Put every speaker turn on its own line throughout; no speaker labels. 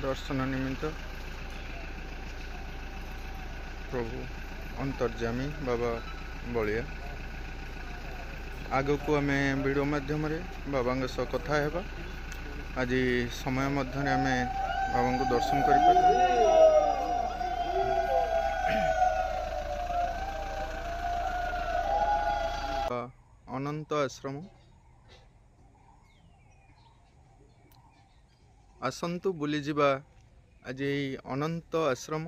दर्शन निमित्त प्रभु अंतर्जामी बाबा बलिया आग को आम वीडियो माध्यम बाबा सह कथा हेबा। आज समय मध्य आम बाबा को दर्शन कर अनंत आश्रम आसंतु बुली जिबा आज अनंत आश्रम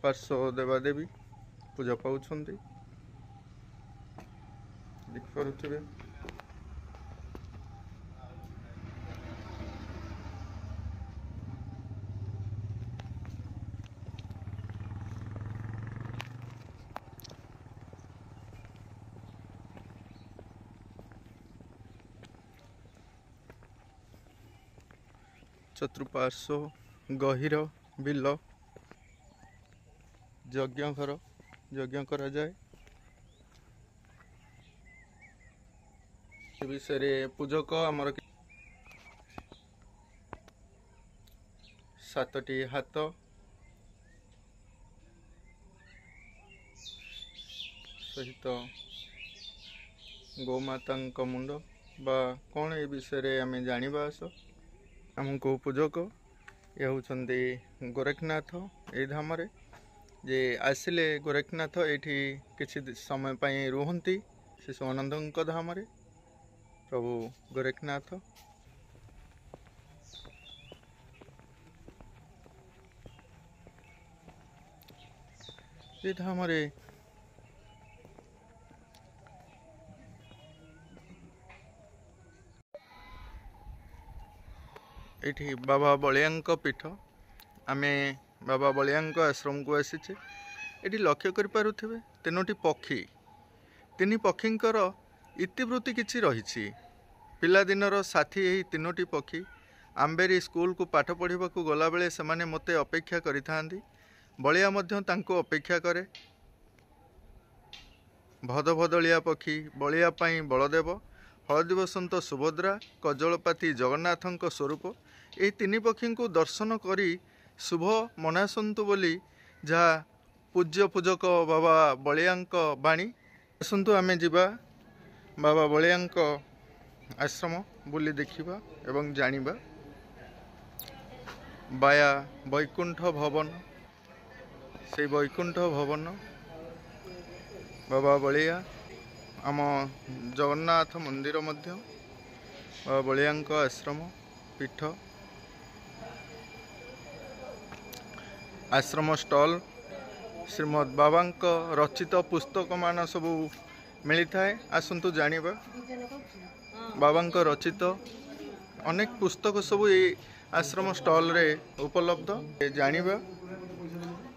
पार्श्व देवादेवी पूजा पाँच देखिपे चतुर्पार्श्व गहिर बिल यज्ञ करा जाए विषय पूजक आमर 7टी हाथ सहित गौमाता मुंड बा कौन ए विषय आम जानिबा आस आमको पूजक ये होचंदी गोरखनाथ ए धाम रे जे आसिले गोरखनाथ एठी किछि समय पई रुहंती शिशु आनंदଙ୍କ धाम रे प्रभु गोरखनाथ ए धाम रे एठी बाबा बलिया पीठ आम बाबा बलिया आश्रम को आसीचे। एठी लक्ष्य कर पारुथिबे 3टी पक्षी 3 पक्षींकर इतिवृत्ति किछि रहिछि। पिलादिनर साथी यही 3टी पक्षी आंबेरी स्कूल को पाठ पढ़ा को गला बेले से माने मते अपेक्षा करिथांदी। बलिया मध्य तांको अपेक्षा करे। भदभदलिया पक्षी बलिया पाई बलदेव हलदी बसंत सुभद्रा कजलपाती जगन्नाथଙ୍କ स्वरूप यही 3 पक्षी को दर्शन करी शुभ मनासंतु बोली जहाँ पूज्य पूजक बाबा बलिया बाणी आसंतु आमे जिबा बाबा बलिया आश्रम बुली देखिबा एवं जानिबा। बाया वैकुंठ भवन से वैकुंठ भवन बाबा बलिया आम जगन्नाथ मंदिर मध्य बाबा बलिया आश्रम पीठ आश्रम स्टॉल श्रीमद बाबा रचित पुस्तक मान सब मिलता है। आसंतु जानिबा बाबा रचित अनेक पुस्तक सब ये आश्रम स्टॉल रे उपलब्ध जानिबा।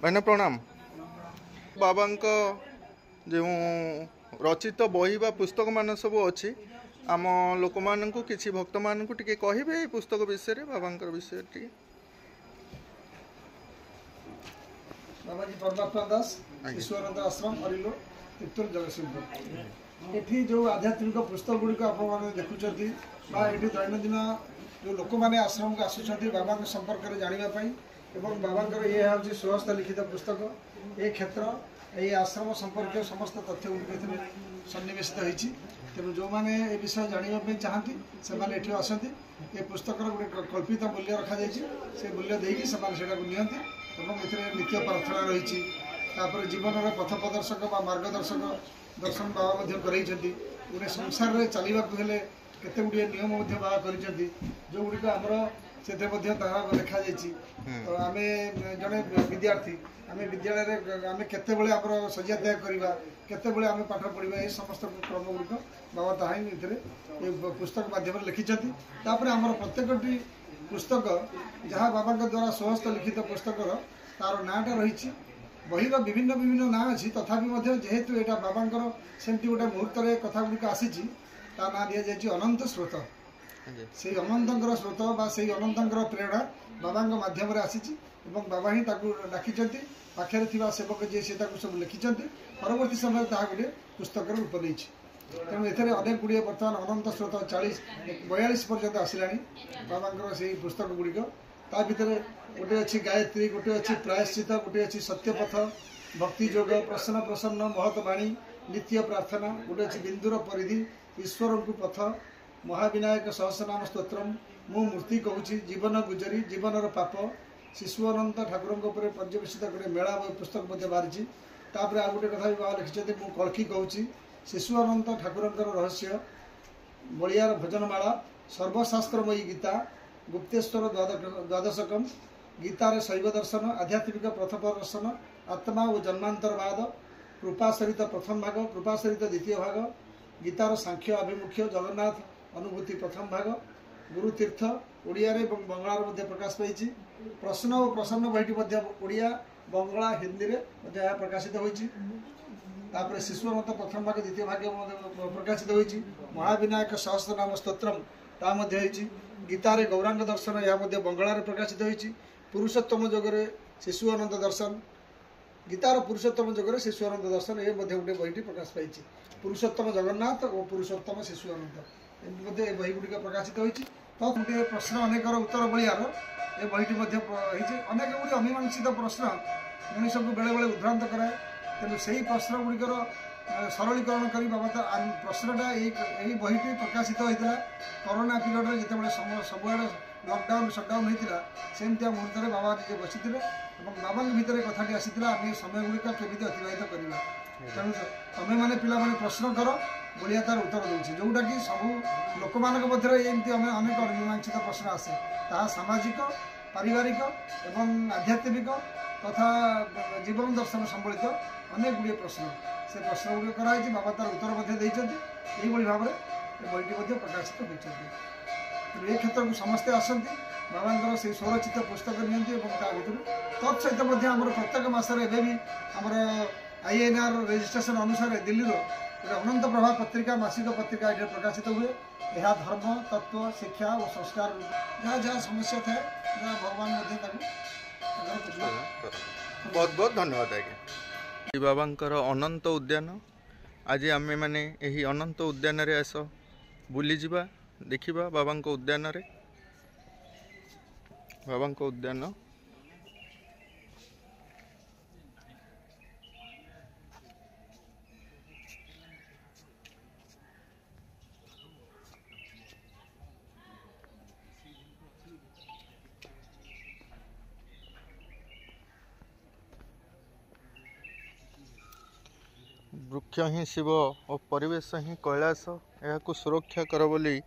भाईना प्रणाम। बाबा जो रचित बही बा पुस्तक मान सब अच्छी आम लोक मान किसी भक्त मान टिके कहिबे पुस्तक विषय बाबा विषय टी
बाबाजी परमात्मा दास ईश्वरानंद आश्रम अरिलो तितुर जगतसिंहपुर एठी जो आध्यात्मिक पुस्तक गुड़िक आप देखुं ये दैनंदिन जो लोक मैंने आश्रम को आसुँच बाबा संपर्क में जानापी एवं बाबा ये हूँ स्वहस्त लिखित पुस्तक ये क्षेत्र ये आश्रम संपर्क समस्त तथ्य गुड़िक सन्निवेशित होती। तेणु जो मैंने ये विषय जानापी चाहती से आसती ये पुस्तक गोटे कल्पित मूल्य रखा से मूल्य देकी से नियंती एवं नित्य प्रार्थना रही जीवन पथ प्रदर्शक मार्गदर्शक दर्शन बाबा गोटे संसार में चलने केते गुड़िए नियम बाबा कर जो गुड़िक आमर से देखा तो आम जड़े विद्यार्थी आम विद्यालय आम केते आमर शଯ୍ୟା त्याग करवा केते आम पाठ पढ़ा ये समस्त क्रम गुड़िक बाबा ताहा ये पुस्तक माध्यम लिखिं। आमर प्रत्येकटी पुस्तक जहाँ बाबा द्वारा स्वहस्त लिखित पुस्तक तार नाटा रही बहीर विभिन्न विभिन्न ना अच्छी तथापि जेहेतु यहाँ बाबा सेमती गोटे मुहूर्त कथा गुड़िक आसी ना दि जाए अनंत स्रोत से अनंतर स्रोत बा से अनंतर प्रेरणा बाबा माध्यम आसी बाबा ही डाकी पाखे सेवक जी से सब लिखिं परवर्ती समय गोटे पुस्तक रूप नहीं तेणु एथे अनेक गुड़िए बर्तमान अनंत स्रोत 40-42 पर्यंत आसला बाबा से पुस्तक गुड़िक ता भितर गोटे अच्छी गायत्री गोटे अच्छी प्रायश्चित गोटे अच्छी सत्यपथ भक्ति जोग प्रसन्न प्रसन्न महत बाणी नित्य प्रार्थना गोटे अच्छी बिंदुर परिधि ईश्वर को पथ महाविनायक सहस्रनाम स्तोत्रम मु मूर्ति कहूँ जीवन गुजरी जीवन पाप शिशु अनंत ठाकुर पर्यवेसित गोटे मेला पुस्तक बाहरी तापर आ गोटे कथा भी बाबा लिखिं मु कल्की कहूँ शिशु अनंत ठाकुर रहस्य बलियार भजनमाला सर्वशास्त्रमयी गीता गुप्तेश्वर द्वादशकम गीतार शैव दर्शन आध्यात्मिक पथ प्रदर्शन आत्मा और जन्मांतरवाद कृपासरित प्रथम भाग कृपासरित द्वितीय भाग गीतार सांख्य आभिमुख्य जगन्नाथ अनुभूति प्रथम भाग गुरुतीर्थ ओडिया बंगलार मध्य प्रकाश पाई प्रश्न और प्रसन्न बहीटी ओडिया बंगला हिंदी में प्रकाशित होती शिशु अनंत प्रथम भाग द्वितीय भाग प्रकाशित होती महाविनायक सहस्रनाम स्तोत्रम ता गीतारे गौरांग दर्शन यह बंगलार प्रकाशित होती पुरुषोत्तम जोगरे शिशु अनंत दर्शन गीतार पुरुषोत्तम जोगरे शिशु अनंत दर्शन ये गोटे बहीटी प्रकाश पाई पुरुषोत्तम जगन्नाथ और पुरुषोत्तम शिशु अनंत ये बही गुड़िक प्रकाशित होती तो गोटे प्रश्न अनेकर उत्तर बलियार ये बहीटी अनेक गुड़ी अमीमांसित प्रश्न मनीष को बेले बेले उद्भ्रांत कराए तेणु से ही प्रश्न गुड़िकर सरलीकरण कर बाबा प्रश्नटा यही बहीटी प्रकाशित होता कोरोना पीरियड में जिते सबुआड़े लकडाउन सटडाउन होता सेमती मुहूर्त में बाबा निजे बसी बाबा भितर कथाटी आसाला आम समय गुड़िक केमी अतिबाहित करवा तेणु तुम मैंने पिला प्रश्न कर बढ़िया तार उत्तर दूसरी जोटा कि सब लोक मध्य एमती अनेक अमीमांसित प्रश्न आसे ता सामाजिक पारिवारिक एवं आध्यात्मिक तथा जीवन दर्शन संबलित अनेक गुड़िए प्रश्न से प्रश्न गुड़िक कराई बाबा तार उत्तर यही भाव में बहीटी प्रकाशित होती ये क्षेत्र को समस्ते आसती बाबा से स्वरचित पुस्तक नियंती तत्सहित प्रत्येक मसरे भी आमर INR रजिस्ट्रेशन अनुसार दिल्ली गोटे अनंत प्रभा पत्रिका मासिक पत्रिका ये प्रकाशित हुए यह धर्म तत्व शिक्षा और संस्कार जहाँ जहाँ समस्या थाए जहाँ भगवान
बहुत बहुत धन्यवाद आज्ञा बाबांकर अनंत उद्यान आज आमे माने यही अनंत उद्यान रे आस बुली जिबा देखिबा बाबांक उद्यान रे बाबांक उद्यान वृक्ष ही शिव और परिवेश ही कैलास यह सुरक्षा कर बोली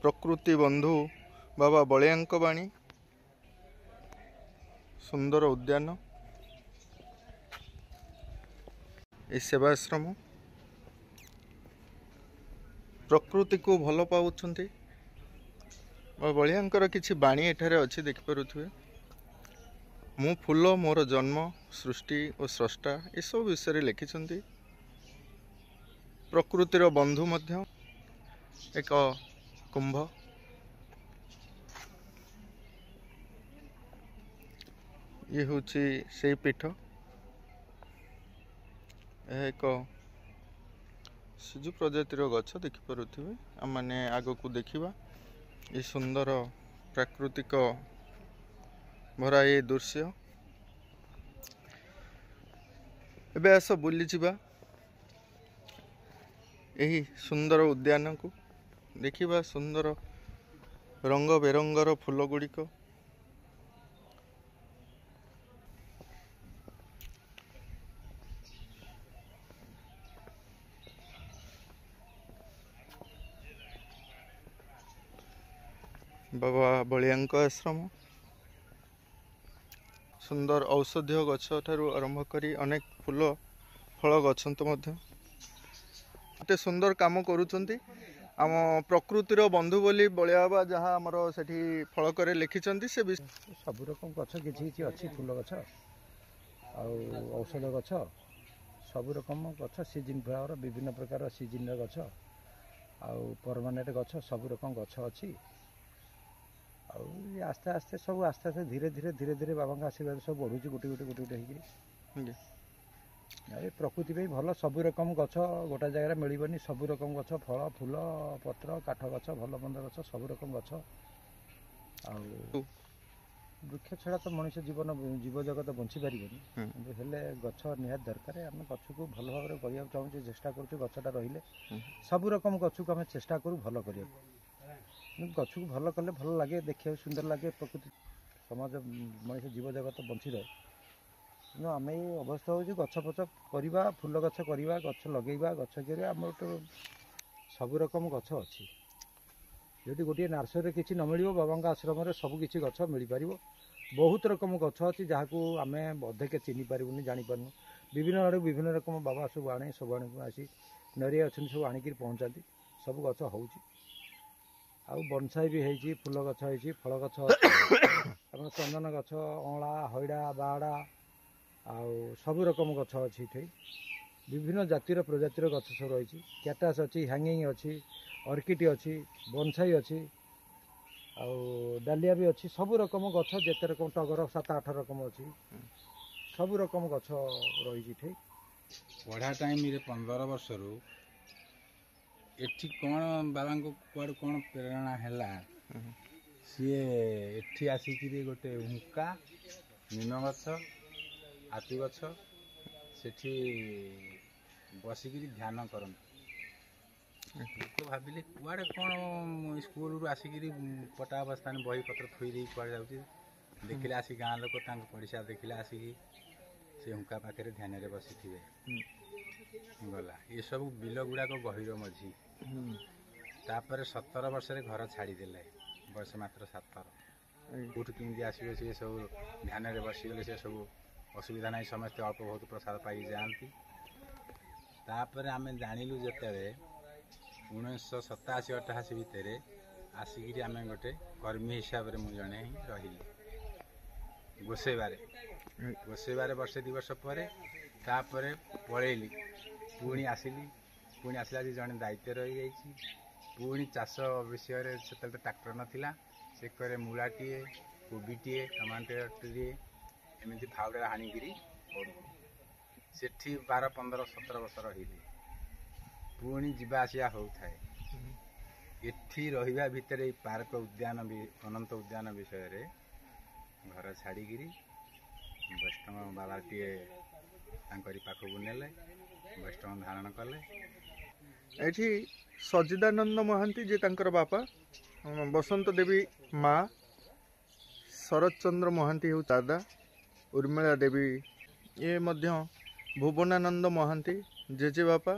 प्रकृति बंधु बाबा बलियांक बाणी सुंदर उद्यान ए सेवाश्रम प्रकृति को भल पाउछंती बाबा बलियांकर किछि बाणी एठारे अछि देखि पारुथुवे मु फूल मोर जन्म सृष्टि और स्रष्टा ए सब विषय लिखिछंती प्रकृतिर बंधु मध्य एक कुंभ ये हूँ से पीठ एक सिजु प्रजातिर गछ देखिपे आम मैंने आग को देखा ये सुंदर प्राकृतिक भरा ये दृश्य एबे आस बुली जिबा यही सुंदर उद्यान को देखिबा सुंदर रंग बेरंगर फूल गुड़िक बाबा बलियांक आश्रम सुंदर औषधीय गछ ठारू आरंभ करी अनेक फूल फल गछंत मध्य एते सुंदर काम करुचंती आम प्रकृतिर बंधु बोली बलिया बाबा जहाँ आमर सेठी फलक लिखिं से
सब रकम गछ कि अच्छी फूल गछ औषध गछ सब रकम गछ सीजन फ्लावर विभिन्न प्रकार सीजन गछ ଆଉ परमानेंट गछ सब रकम गछ अच्छी ଆଉ ଆସ୍ତେ ଆସ୍ତେ ସବୁ ଆସ୍ତେ ଆସ୍ତେ ଧୀରେ ଧୀରେ ଧୀରେ ଧୀରେ ବାବାଙ୍କ ଆଶୀର୍ବାଦ ସବୁ ବଢ଼ୁଛି ଗୋଟେ ଗୋଟେ ଗୋଟେ ଗୋଟେ ହେଇକି।
ଆଜ୍ଞା।
ଏ ପ୍ରକୃତି ପାଇଁ ଭଲ ସବୁ ରକମ ଗଛ ଗୋଟା ଜାଗାରେ ମିଳିବନି ସବୁ ରକମ ଗଛ ଫଳ ଫୁଲ ପତ୍ର କାଠ ଗଛ ଭଲ ମନ୍ଦ ଗଛ ସବୁ ରକମ ଗଛ ଆଉ ବୃକ୍ଷ ଛଡ଼ା ତ ମଣିଷ ଜୀବଜଗତ ବଞ୍ଚିପାରିବନି କିନ୍ତୁ ହେଲେ ଗଛ ନିହାତି ଦରକାର। ଆମେ ଗଛକୁ ଭଲ ଭାବରେ କରିବାକୁ ଚାହୁଁଛୁ ଚେଷ୍ଟା କରୁଛୁ ଗଛଟା ରହିଲେ ସବୁ ରକମ ଗଛକୁ ଆମେ ଚେଷ୍ଟା କରୁ ଭଲ କରିବାକୁ। ଗଛକୁ ଭଲ କଲେ ଭଲ ଲାଗେ ଦେଖିବାକୁ ସୁନ୍ଦର ଲାଗେ ପ୍ରକୃତି ସମାଜ ମଣିଷ ଜୀବଜଗତ ବଞ୍ଚି ରହେ। କିନ୍ତୁ ଆମେ ଏଇ ଅବସ୍ଥା ହେଉଛି ଗଛ ଫଛ କରିବା ଫୁଲ ଗଛ କରିବା ଗଛ ଲଗେଇବା ଗଛ କରିବା ଆମର ତ ସବୁ ରକମ ଗଛ ଅଛି। ଯଦି ଗୋଟିଏ ନର୍ସରୀରେ କିଛି ନ ମିଳିବ ବାବାଙ୍କ ଆଶ୍ରମରେ ସବୁ କିଛି ଗଛ ମିଳିପାରିବ। ବହୁତ ରକମ ଗଛ ଅଛି ଯାହାକୁ ଆମେ ଅଧେକେ ଚିହ୍ନି ପାରିବୁନି ଜାଣିପାରୁନୁ। ବିଭିନ୍ନ ଆଡ଼ୁ ବିଭିନ୍ନ ରକମ ବାବା ସବୁ ଆଣି ଆସି ନଡ଼ିଆ ଅଛନ୍ତି ସବୁ ଆଣିକି ପହଞ୍ଚାନ୍ତି ସବୁ ଗଛ ହେଉଛି। ଆଉ ବନସାଇ ବି ହେଇଛି ଫୁଲ ଗଛ ହେଇଛି ଫଳ ଗଛ ଅଛି ଆମର ଚନ୍ଦନ ଗଛ ଅଁଳା ହଇଡ଼ା ବାହାଡ଼ା ଆଉ ସବୁ ରକମ ଗଛ ଅଛି ଏଠି। ବିଭିନ୍ନ ଜାତିର ପ୍ରଜାତିର ଗଛ ସବୁ ରହିଛି କ୍ୟାକ୍ଟାସ୍ ଅଛି ହ୍ୟାଙ୍ଗିଂ ଅଛି ଅର୍କିଡ୍ ଅଛି ବନସାଇ ଅଛି ଆଉ ଡାଲିଆ ବି ଅଛି ସବୁ ରକମ ଗଛ ଯେତେ ରକମ ଟଗର 7-8 ରକମ ଅଛି ସବୁ ରକମ ଗଛ ରହିଛି ଏଠି।
ପଢ଼ା ଟାଇମ୍ରେ 15 ବର୍ଷରୁ ଏଠି କ'ଣ ବାବାଙ୍କୁ କୁଆଡ଼ୁ କ'ଣ ପ୍ରେରଣା ହେଲା ସିଏ ଏଠି ଆସିକିରି ଗୋଟେ ହୁଙ୍କା ନିମ ଗଛ ଆତୁ ଗଛ ସେଠି ବସିକିରି ଧ୍ୟାନ କରନ୍ତି। ତ ଭାବିଲି କୁଆଡ଼େ କ'ଣ ସ୍କୁଲରୁ ଆସିକିରି ପଟା ଅବସ୍ଥାନ ବହିପତ୍ର ଥୋଇ ଦେଇ କୁଆଡ଼େ ଯାଉଛି ଦେଖିଲେ ଆସି ଗାଁ ଲୋକ ତାଙ୍କ ପଡ଼ିଶା ଦେଖିଲେ ଆସିକି ସେ ହୁଙ୍କା ପାଖରେ ଧ୍ୟାନରେ ବସିଥିବେ। ଗଲା ଏସବୁ ବିଲ ଗୁଡ଼ାକ ଗଭୀର ମଝି। ତାପରେ 17 ବର୍ଷରେ ଘର ଛାଡ଼ିଦେଲେ ବୟସ ମାତ୍ର 17। କେଉଁଠୁ କେମିତି ଆସିବେ ସେ ସବୁ ଧ୍ୟାନରେ ବସିଗଲେ ସେ ସବୁ ଅସୁବିଧା ନାହିଁ ସମସ୍ତେ ଅଳ୍ପ ବହୁତ ପ୍ରସାଦ ପାଇକି ଯାଆନ୍ତି। ତାପରେ ଆମେ ଜାଣିଲୁ ଯେତେବେଳେ 1987-88 ଭିତରେ ଆସିକିରି ଆମେ ଗୋଟେ କର୍ମୀ ହିସାବରେ ମୁଁ ଜଣେ ହିଁ ରହିଲି ଗୋସେଇବାରେ ବର୍ଷେ 2 ବର୍ଷ ପରେ ତାପରେ ପଳେଇଲି ପୁଣି ଆସିଲି ପୁଣି ଆସିଲା ଯେ ଜଣେ ଦାୟିତ୍ୱ ରହିଯାଇଛି ପୁଣି ଚାଷ ବିଷୟରେ ସେତେବେଳେ ଟ୍ରାକ୍ଟର ନଥିଲା ସେ କରେ ମୂଳାଟିଏ କୋବିଟିଏ ଟମାଟୋଟିଏ ଏମିତି ଫାଉଡ଼ା ହାଣିକିରି କରୁ ସେଠି 12, 15, 17 ବର୍ଷ ରହିଲି ପୁଣି ଯିବା ଆସିବା ହେଉଥାଏ। ଏଠି ରହିବା ଭିତରେ ଏଇ ପାର୍କ ଉଦ୍ୟାନ ଅନନ୍ତ ଉଦ୍ୟାନ ବିଷୟରେ ଘର ଛାଡ଼ିକିରି ବୈଷ୍ଣବ ବାବାଟିଏ ତାଙ୍କରି ପାଖକୁ ନେଲେ ବୈଷ୍ଣବ ଧାରଣ କଲେ।
ଏଠି ସଜିଦାନନ୍ଦ ମହାନ୍ତି ଯେ ତାଙ୍କର ବାପା ବସନ୍ତ ଦେବୀ ମା ଶରତ ଚନ୍ଦ୍ର ମହାନ୍ତି ହେଉ ଦାଦା ଉର୍ମିଳା ଦେବୀ ଇଏ ମଧ୍ୟ ଭୁବନାନନ୍ଦ ମହାନ୍ତି ଜେଜେ ବାପା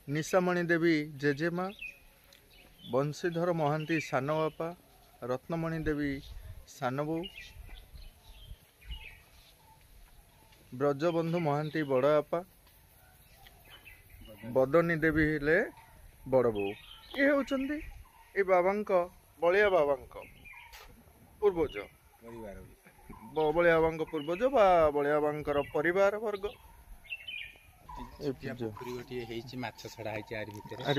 ନିଶାମଣି ଦେବୀ ଜେଜେମା ବଂଶୀଧର ମହାନ୍ତି ସାନ ବାପା ରତ୍ନମଣି ଦେବୀ ସାନ ବୋଉ ବ୍ରଜବନ୍ଧୁ ମହାନ୍ତି ବଡ଼ ବାପା ବଦନୀ ଦେବୀ ହେଲେ ବଡ଼ ବୋଉ। ଇଏ ହେଉଛନ୍ତି ଏ ବାବାଙ୍କ ବଳିଆ ବାବାଙ୍କ ପୂର୍ବଜ ବଳିଆ ବାବାଙ୍କ ପୂର୍ବଜ ବା ବଳିଆ ବାବାଙ୍କର ପରିବାର ବର୍ଗ।
ପୋଖରୀ ଗୋଟିଏ ହେଇଛି ମାଛ ଛଡ଼ା ହେଇଛି
ଆରି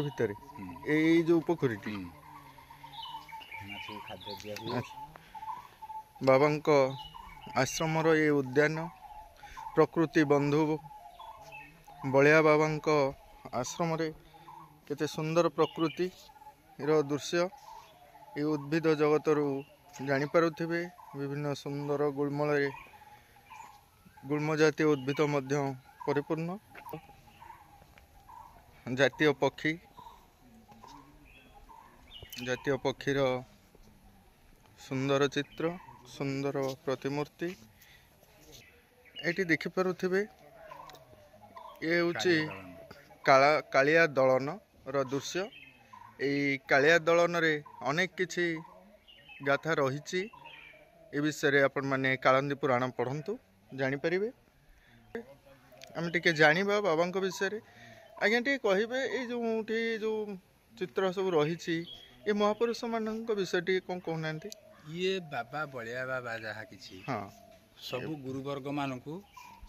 ଭିତରେ ଏଇ ଯୋଉ ପୋଖରୀଟି
ମାଛକୁ ଖାଦ୍ୟ ଦିଆହୁଏ।
ବାବାଙ୍କ ଆଶ୍ରମର ଏ ଉଦ୍ୟାନ ପ୍ରକୃତି ବନ୍ଧୁ ବଳିଆ ବାବାଙ୍କ ଆଶ୍ରମରେ କେତେ ସୁନ୍ଦର ପ୍ରକୃତିର ଦୃଶ୍ୟ ଏ ଉଦ୍ଭିଦ ଜଗତରୁ ଜାଣିପାରୁଥିବେ। ବିଭିନ୍ନ ସୁନ୍ଦର ଗୁଳ୍ମ ଜାତୀୟ ଉଦ୍ଭିଦ ମଧ୍ୟ ପରିପୂର୍ଣ୍ଣ। ଜାତୀୟ ପକ୍ଷୀର ସୁନ୍ଦର ଚିତ୍ର ସୁନ୍ଦର ପ୍ରତିମୂର୍ତ୍ତି ଏଠି ଦେଖିପାରୁଥିବେ। ଏ ହେଉଛି କାଳିଆ ଦଳନର ଦୃଶ୍ୟ। ଏଇ କାଳିଆ ଦଳନରେ ଅନେକ କିଛି ଗାଥା ରହିଛି। ଏ ବିଷୟରେ ଆପଣମାନେ କାଳନ୍ଦୀ ପୁରାଣ ପଢ଼ନ୍ତୁ ଜାଣିପାରିବେ। ଆମେ ଟିକେ ଜାଣିବା ବାବାଙ୍କ ବିଷୟରେ। ଆଜ୍ଞା ଟିକେ କହିବେ ଏଇ ଯେଉଁଠି ଯେଉଁ ଚିତ୍ର ସବୁ ରହିଛି ଏ ମହାପୁରୁଷ ମାନଙ୍କ ବିଷୟ ଟିକେ କ'ଣ କହୁନାହାନ୍ତି।
ଇଏ ବାବା ବଳିଆ ବାବା ଯାହା କିଛି ସବୁ ଗୁରୁବର୍ଗ ମାନଙ୍କୁ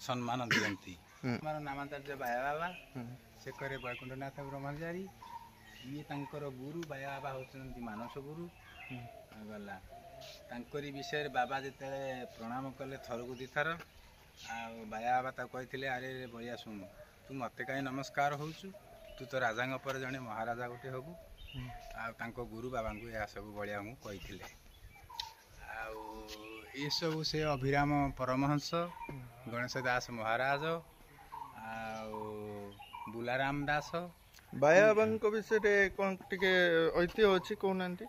ସମ୍ମାନ ଦିଅନ୍ତି। ଆମର ନାମାଚାର୍ଯ୍ୟ ବାୟା ବାବା ସେ କରେ ବୈକୁଣ୍ଠନାଥ ବ୍ରହ୍ମଚାରୀ ଇଏ ତାଙ୍କର ଗୁରୁ ବାୟା ବାବା ହେଉଛନ୍ତି ମାନସ ଗୁରୁ। ଗଲା ତାଙ୍କରି ବିଷୟରେ ବାବା ଯେତେବେଳେ ପ୍ରଣାମ କଲେ ଥରକୁ ଦିଥର, ଆଉ ବାୟା ବାବା ତାକୁ କହିଥିଲେ ଆରେ ବଳିଆ ଶୁଣୁ, ତୁ ମୋତେ କାହିଁ ନମସ୍କାର ହେଉଛୁ, ତୁ ତ ରାଜାଙ୍କ ପରେ ଜଣେ ମହାରାଜା ଗୋଟେ ହେବୁ। ଆଉ ତାଙ୍କ ଗୁରୁ ବାବାଙ୍କୁ ଏହା ସବୁ ବଳିଆଙ୍କୁ କହିଥିଲେ। ଆଉ ଏସବୁ ସେ ଅଭିରାମ ପରମହଂସ, ଗଣେଶ ଦାସ ମହାରାଜ, ଆଉ ବୁଲାରାମ ଦାସ।
ବାୟା ବାବାଙ୍କ ବିଷୟରେ କ'ଣ ଟିକେ ଐତିହ୍ୟ ଅଛି କହୁନାହାନ୍ତି?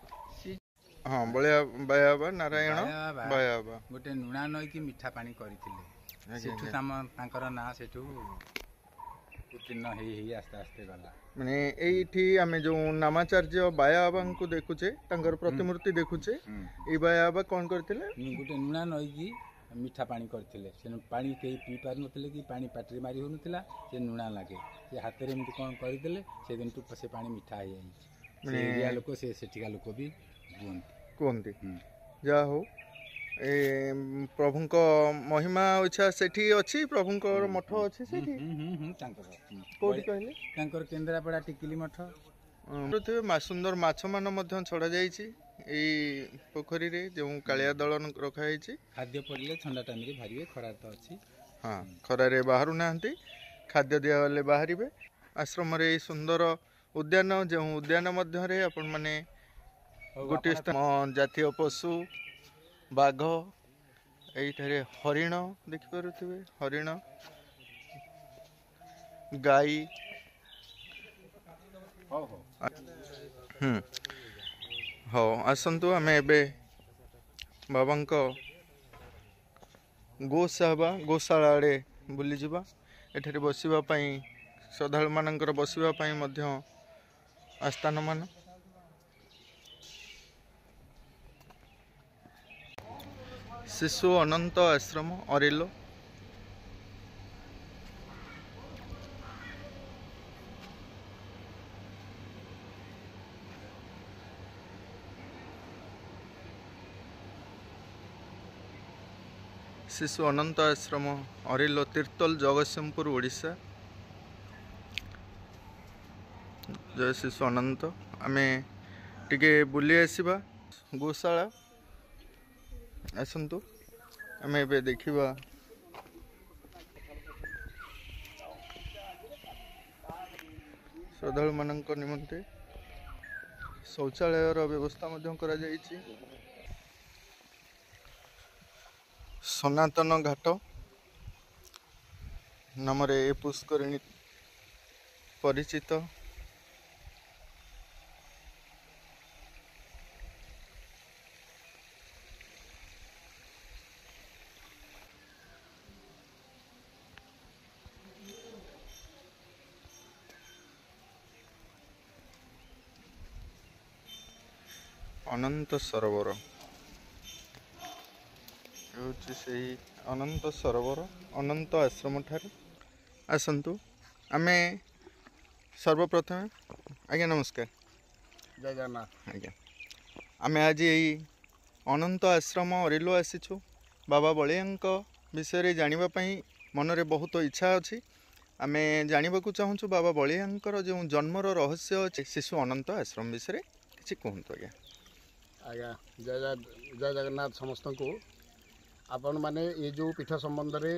ହଁ, ବଳିଆ ବାୟା ବାବା, ନାରାୟଣ ବାୟା ବାବା
ଗୋଟେ ଲୁଣା ନଈକି ମିଠା ପାଣି କରିଥିଲେ। ସେଠୁ ତାଙ୍କର ନାଁ ସେଠୁ ଉତ୍ତୀର୍ଣ୍ଣ ହେଇ ହେଇ ଆସ୍ତେ ଆସ୍ତେ ଗଲା।
ମାନେ ଏଇଠି ଆମେ ଯୋଉ ନାମାଚାର୍ଯ୍ୟ ବାୟା ବାବାଙ୍କୁ ଦେଖୁଛେ, ତାଙ୍କର ପ୍ରତିମୂର୍ତ୍ତି ଦେଖୁଛେ, ଏଇ ବାୟା ବାବା କ'ଣ କରିଥିଲେ?
ଗୋଟେ ଲୁଣା ନଈକି ମିଠା ପାଣି କରିଥିଲେ। ସେ ପାଣି କେହି ପିଇ ପାରୁନଥିଲେ କି ପାଣି ପାଟିରେ ମାରି ହେଉନଥିଲା, ସେ ଲୁଣା ଲାଗେ, ସେ ହାତରେ ଏମିତି କ'ଣ କରିଦେଲେ, ସେଦିନଠୁ ସେ ପାଣି ମିଠା ହେଇଯାଇଛି। ସେ ଏରିଆ ଲୋକ, ସେ ସେଠିକା ଲୋକ ବି
କୁହନ୍ତି। ଯାହା ହଉ, ଏ ପ୍ରଭୁଙ୍କ ମହିମା ଇଚ୍ଛା ସେଠି ଅଛି, ପ୍ରଭୁଙ୍କର ମଠ ଅଛି ସେଠି।
ତାଙ୍କର
କୋଉଠି କହିଲେ?
ତାଙ୍କର କେନ୍ଦ୍ରାପଡ଼ା ଟିକିଲି ମଠ।
ସୁନ୍ଦର ମାଛ ମାନ ମଧ୍ୟ ଛଡ଼ା ଯାଇଛି ଏଇ ପୋଖରୀରେ, ଯେଉଁ କାଳିଆ ଦଳନ ରଖାଯାଇଛି।
ଖାଦ୍ୟ ପଡ଼ିଲେ ଥଣ୍ଡା ଟାଇମ୍ରେ ବାହାରିବେ, ଖରା ତ ଅଛି।
ହଁ, ଖରାରେ ବାହାରୁ ନାହାନ୍ତି, ଖାଦ୍ୟ ଦିଆଗଲେ ବାହାରିବେ। ଆଶ୍ରମରେ ଏଇ ସୁନ୍ଦର ଉଦ୍ୟାନ, ଯେଉଁ ଉଦ୍ୟାନ ମଧ୍ୟରେ ଆପଣମାନେ ଗୋଟିଏ ଜାତୀୟ ପଶୁ ବାଘ, ଏଇଠାରେ ହରିଣ ଦେଖିପାରୁଥିବେ, ହରିଣ, ଗାଈ। ହଉ, ଆସନ୍ତୁ ଆମେ ଏବେ ବାବାଙ୍କ ଗୋଶାଳା ଆଡ଼େ ବୁଲିଯିବା। ଏଠାରେ ବସିବା ପାଇଁ, ଶ୍ରଦ୍ଧାଳୁମାନଙ୍କର ବସିବା ପାଇଁ ମଧ୍ୟ ଆସ୍ଥାନମାନ। ଶିଶୁ ଅନନ୍ତ ଆଶ୍ରମ ଅରିଲୋ। ଶିଶୁ ଅନନ୍ତ ଆଶ୍ରମ ଅରିଲୋ, ତିର୍ତ୍ତୋଲ, ଜଗତସିଂହପୁର, ଓଡ଼ିଶା। ଜୟ ଶିଶୁ ଅନନ୍ତ। ଆମେ ଟିକେ ବୁଲି ଆସିବା ଗୋଶାଳା। ଆସନ୍ତୁ, ଆମେ ଏବେ ଦେଖିବା ଶ୍ରଦ୍ଧାଳୁମାନଙ୍କ ନିମନ୍ତେ ଶୌଚାଳୟର ବ୍ୟବସ୍ଥା ମଧ୍ୟ କରାଯାଇଛି। ସନାତନ ଘାଟ ନାମରେ ଏ ପୁଷ୍କରିଣୀ ପରିଚିତ। ଅନନ୍ତ ସରୋବର ହେଉଛି ସେହି ଅନନ୍ତ ସରୋବର, ଅନନ୍ତ ଆଶ୍ରମ ଠାରେ। ଆସନ୍ତୁ, ଆମେ ସର୍ବପ୍ରଥମେ, ଆଜ୍ଞା ନମସ୍କାର।
ଜୟ ଜଗନ୍ନାଥ।
ଆଜ୍ଞା, ଆମେ ଆଜି ଏଇ ଅନନ୍ତ ଆଶ୍ରମ ଅରିଲୋ ଆସିଛୁ। ବାବା ବଳିଆଙ୍କ ବିଷୟରେ ଜାଣିବା ପାଇଁ ମନରେ ବହୁତ ଇଚ୍ଛା ଅଛି। ଆମେ ଜାଣିବାକୁ ଚାହୁଁଛୁ ବାବା ବଳିଆଙ୍କର ଯେଉଁ ଜନ୍ମର ରହସ୍ୟ ଅଛି, ଶିଶୁ ଅନନ୍ତ ଆଶ୍ରମ ବିଷୟରେ କିଛି କୁହନ୍ତୁ ଆଜ୍ଞା।
ଆଜ୍ଞା, ଜୟ ଜଗନ୍ନାଥ ସମସ୍ତଙ୍କୁ। ଆପଣମାନେ ଏ ଯେଉଁ ପୀଠ ସମ୍ବନ୍ଧରେ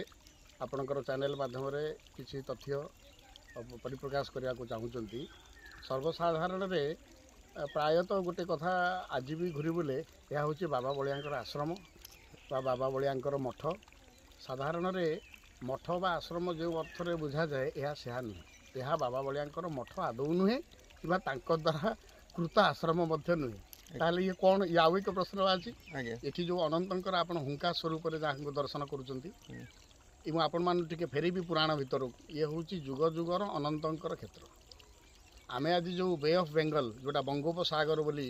ଆପଣଙ୍କର ଚ୍ୟାନେଲ ମାଧ୍ୟମରେ କିଛି ତଥ୍ୟ ପରିପ୍ରକାଶ କରିବାକୁ ଚାହୁଁଛନ୍ତି। ସର୍ବସାଧାରଣରେ ପ୍ରାୟତଃ ଗୋଟେ କଥା ଆଜି ବି ଘୁରି ବୁଲେ, ଏହା ହେଉଛି ବାବା ବଳିଆଙ୍କର ଆଶ୍ରମ ବା ବାବା ବଳିଆଙ୍କର ମଠ। ସାଧାରଣରେ ମଠ ବା ଆଶ୍ରମ ଯେଉଁ ଅର୍ଥରେ ବୁଝାଯାଏ, ଏହା ସେହା ନୁହେଁ। ଏହା ବାବା ବଳିଆଙ୍କର ମଠ ଆଦୌ ନୁହେଁ, କିମ୍ବା ତାଙ୍କ ଦ୍ୱାରା କୃତ ଆଶ୍ରମ ମଧ୍ୟ ନୁହେଁ। ତାହେଲେ ଇଏ କ'ଣ? ଇଏ ଆଉ ଏକ ପ୍ରଶ୍ନ ଅଛି। ଏଠି ଯେଉଁ ଅନନ୍ତଙ୍କର ଆପଣ ହୁଙ୍କା ସ୍ୱରୂପରେ ଯାହାଙ୍କୁ ଦର୍ଶନ କରୁଛନ୍ତି, ମୁଁ ଆପଣମାନଙ୍କୁ ଟିକେ ଫେରିବି ପୁରାଣ ଭିତରକୁ। ଇଏ ହେଉଛି ଯୁଗ ଯୁଗର ଅନନ୍ତଙ୍କର କ୍ଷେତ୍ର। ଆମେ ଆଜି ଯେଉଁ ବେ ଅଫ୍ ବେଙ୍ଗଲ, ଯେଉଁଟା ବଙ୍ଗୋପସାଗର ବୋଲି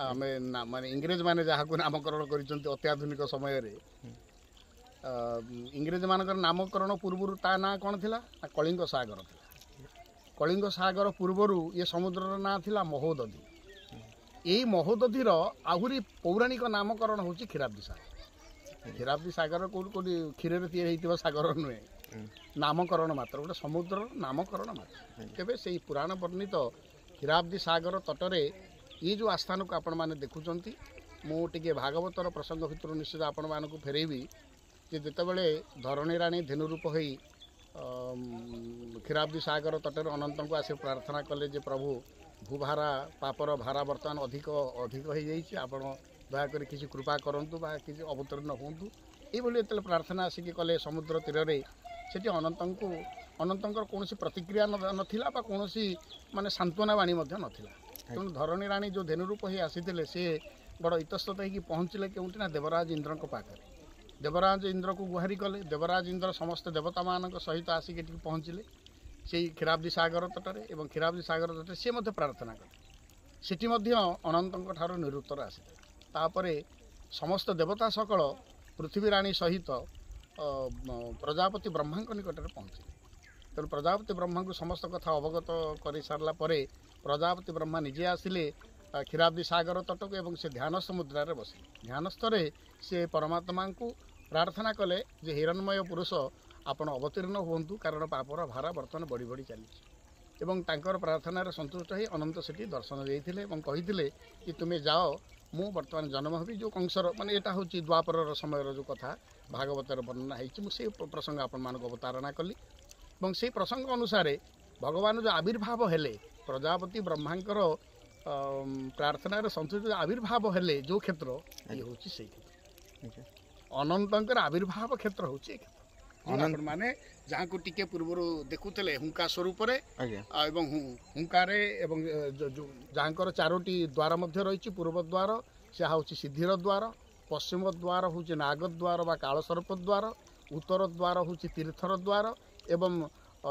ଆମେ ମାନେ ଇଂରେଜମାନେ ଯାହାକୁ ନାମକରଣ କରିଛନ୍ତି ଅତ୍ୟାଧୁନିକ ସମୟରେ, ଇଂରେଜମାନଙ୍କର ନାମକରଣ ପୂର୍ବରୁ ତା ନାଁ କ'ଣ ଥିଲା? କଳିଙ୍ଗ ସାଗର ଥିଲା। କଳିଙ୍ଗ ସାଗର ପୂର୍ବରୁ ଏ ସମୁଦ୍ରର ନାଁ ଥିଲା ମହୋଦଧି। ଏଇ ମହୋଦଧିର ଆହୁରି ପୌରାଣିକ ନାମକରଣ ହେଉଛି କ୍ଷୀରାବ୍ଦି ସାଗର। କ୍ଷୀରାବ୍ଦି ସାଗର କେଉଁଠି କେଉଁଠି କ୍ଷୀରରେ ତିଆରି ହେଇଥିବା ସାଗର ନୁହେଁ, ନାମକରଣ ମାତ୍ର, ଗୋଟେ ସମୁଦ୍ରର ନାମକରଣ ମାତ୍ର। ତେବେ ସେଇ ପୁରାଣ ବର୍ଣ୍ଣିତ କ୍ଷୀରାବ୍ଦି ସାଗର ତଟରେ ये जो आस्थान को आपण मैंने देखुंट मुझे भागवतर प्रसंग भितर निश्चित आपण मानक फेरैबी जे जितेबाला धरणी राणी धेनुरूप हो क्षीराब्दी सागर तटेर अनंत को आसे प्रार्थना कले जे प्रभु भूभारा पापर भारा बर्तमान अधिक अधिक हो जाइए आपण दयाक किसी कृपा करूँ बा किसी अवतीर्ण हूँ ये जो प्रार्थना आसिक कले समुद्र तीर से अनंत को अनंतर कौन प्रतिक्रिया नाला कौन माने सांत्वना बाणी नाला तेणु धरणी राणी जो धेनुरूप हो आसी सी बड़ इतस्तत हो पहुँचले क्योंकि ना देवराज इंद्र पाखे देवराज इंद्र को गुहारी कले देवराज इंद्र समस्त देवता मान सहित आसिक पहुँचले से क्षीराब्दी सागर तटरे और क्षीराब्दी सागर तटे सी प्रार्थना कले सेठी अनंत ठार निरुत्तर आसी तापर समस्त देवता सकल पृथ्वी राणी सहित प्रजापति ब्रह्मा निकट में पहुँचले तेणु प्रजापति ब्रह्मा को समस्त कथा अवगत कर सारा प्रजापति ब्रह्मा निजे आसिले क्षीराब्दी सागर तटक एवं से ध्यानस्थ मुद्रार बसिले ध्यानस्थरे से परमात्मा को प्रार्थना कले जे हिरण्मय पुरुष आपण अवतीर्ण हूँ कारण पापर भारा बर्तमान बढ़ी बढ़ी चली प्रार्थनार संतुष्ट हो अनंत सेठी दर्शन देते कही कि तुम्हें जाओ मु बर्तमान जन्म हबी जो कंसर माने एटा हूँ द्वापर समय जो कथा भागवतर वर्णना है मुझे प्रसंग आपण मानक अवतारणा कली और से प्रसंग अनुसार भगवान जो आविर्भाव हेले प्रजापति ब्रह्मांकर प्रार्थनार संतुष्ट आविर्भाव हेले जो क्षेत्र ये हूँ से क्षेत्र अनंतर आविर्भाव क्षेत्र हूँ माने जहाँ को टिके पूर्व देखुले हुंका स्वरूप हुंकारे जहाँ चारोटी द्वार मध्य रही पूर्व द्वार से हूँ सिद्धिर द्वार पश्चिम द्वार हूँ नागद्वार बा कालसर्प द्वार उत्तर द्वार हूँ तीर्थर द्वार एवं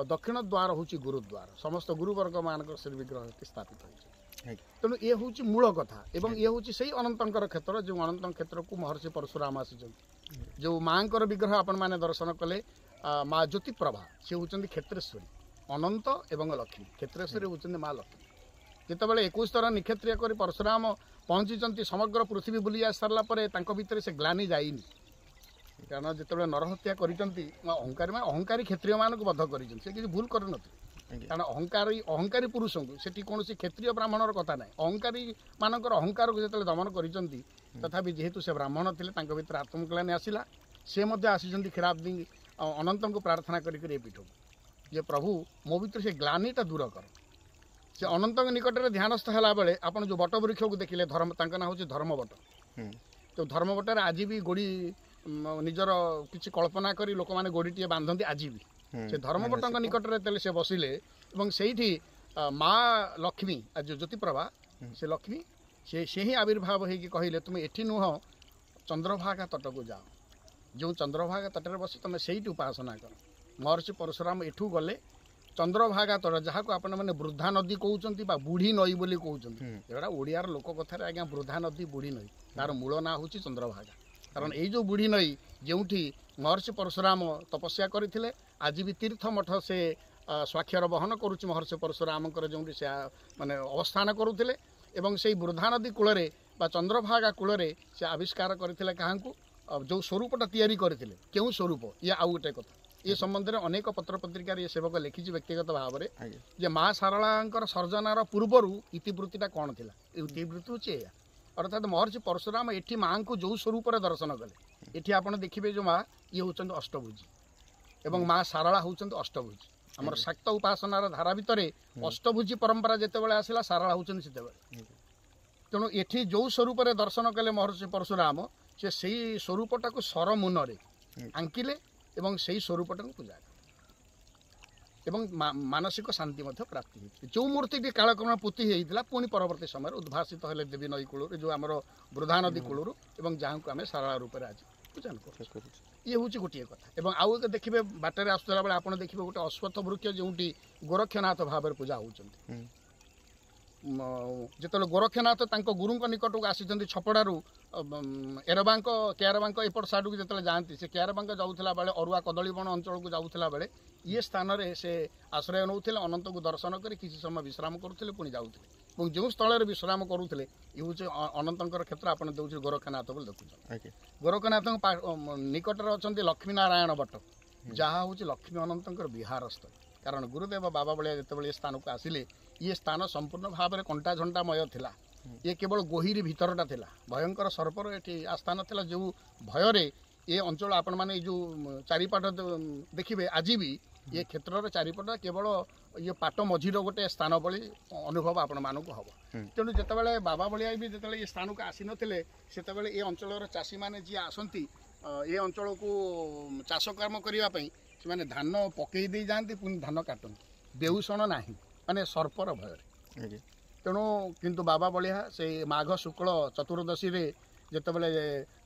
दक्षिण द्वार हूँ गुरुद्वार समस्त गुरुवर्ग मान श्री विग्रह स्थापित हो तेणु ये हूँ मूल कथा एवं ये हूँ से अनंतर क्षेत्र जो अनंत क्षेत्र को महर्षि परशुराम आसी जो माँ विग्रह आपण मैंने दर्शन कले माँ ज्योतिप्रभा सी हूँ क्षेत्रेश्वरी अनंत एवं लक्ष्मी क्षेत्रेश्वरी हूँ माँ लक्ष्मी जितेबाला 21 थर निक्षेत्रिय कर परशुराम पहुँची समग्र पृथ्वी बुली आस सारा भितर से ग्लानि जाइनी कारण जिते नरहत्या अहंकारी अहंकारी क्षत्रिय मान को बध कर भूल कर कारण अहंकारी पुरुष को सेठी कौन क्षत्रिय ब्राह्मणर कथा ना अहंकारी मानकर अहंकार को जो दमन कर तथापि जेहेतु से ब्राह्मण थे भर आत्मग्लानि आसला सी आसी क्षीराब्दी अनंत को प्रार्थना करें पीठ जे प्रभु मो भर से ग्लानिटा दूर कर से अनंत निकट में ध्यानस्थ है बेले आप जो बट वृक्ष को देखिले धर्म ना हूँ धर्मवट तो धर्मवटर आज भी गोड़ी निजर किसी कल्पना करी लोक मैंने गोड़ीटे बांधती आज भी से धर्मवट निकट में से बसिले से माँ लक्ष्मी आज जो ज्योतिप्रभा से लक्ष्मी से ही आविर्भाव हो कहले तुम एठी नुह चंद्रभागा तट को जाओ जो चंद्रभागा तटे बस तुम से उपासना कर महर्षि परशुराम एठू गले चंद्रभागा तट जहाँ को आपण मैंने वृद्धा नदी कहते बुढ़ी नई बोली कहते ओडियार लोक कथार आज्ञा वृद्धा नदी बुढ़ी नई तार मूल ना हूँ चंद्रभागा कारण ये जो बुढ़ी नई जो महर्षि परशुराम तपस्या करते आज भी तीर्थ मठ से स्वाक्षर बहन करुच्ची महर्षि परशुराम जो से माने अवस्थान करुले एवं से वृद्धा नदी कूल चंद्रभागा कूल से आविष्कार करते क्या जो स्वरूपटा तैयारी करते क्यों स्वरूप ये आउ गोटे कथा ये संबंध में अनेक पत्र पत्रिकार ये सेवक लिखी व्यक्तिगत भाव में जे माँ सारला सर्जनार पूर्वर इतिवृत्तिटा कौन थी इतिवृत्ति हूँ अर्थात महर्षि परशुराम एठी माँ को जो स्वरूप दर्शन कले ये आप देखिए जो माँ ये हूँ अष्टभुजी एवं माँ सारला हूँ अष्टभुजी आमर शाक्त उपासनार धारा भितर अष्टभुजी परंपरा जितेबाला आसला सारला हूँ से तेणु एठी जो स्वरूप दर्शन कले महर्षि परशुराम से सही स्वरूपटा को सर मुनरे आंकिले एवं से स्वरूपटा पूजा एवं मानसिक शांति प्राप्ति होती जो मूर्ति कालक्रम पुति होता पुणी परवर्ती समय उद्भासित हेले देवी नई कूल जो आम वृद्धा नदी कूल जहाँ को आम सारला रूप आज पूजा ये हूँ गोटे कथा और आउ देखिए बाटर आसला बेले आप देखिए गोटे अश्वत्थ वृक्ष जो गोरक्षनाथ भाव में पूजा होती जिते गोरक्षनाथ गुरु निकट को आसी छपड़ारू एरबांक केरबांक एपट साइड को जो जाती से केरबांक जाऊला बेले अरुआ कदली बण अंचल को जाऊला बेले ये स्थान में से आश्रय नौते अनंत को दर्शन कर किसी समय विश्राम करुले पुणी जाऊे और जो स्थल विश्राम करुले ये हूँ अनंतर क्षेत्र आप देखिए गोरखनाथ बोले देखुच गोरखनाथ निकट अच्छा लक्ष्मी नारायण भट्ट जहाँ हूँ लक्ष्मी अनंतर विहार स्थल कारण गुरुदेव बाबा बलिया जितेबाला ये स्थान को आसिले ये स्थान संपूर्ण भाव में कंटा झंटामय थिला ये केवल गोहिरी भितरटा थिला भयंकर सर्पर ये आस्थान थिला जो भୟରେ ये अंचल आपण मैंने जो चारिपट देखिए आज भी ये क्षेत्र चारिपट केवल ये पाट मझीर गोटे स्थान भली अनुभव आपण मानक हम तेणु जितेबाला बाबा बलिया भी जिते ये स्थान को आसी नथिले सेतेबाला ये अंचल चाषी मैंने जी आसती ये अंचल को चाष कर्म करने से धान पकई दे जाती पुणी धान काटती बेउषण ना माने सर्पर भय तेणु किंतु बाबा बलिया से माघ शुक्ल चतुर्दशी रे जितेबाला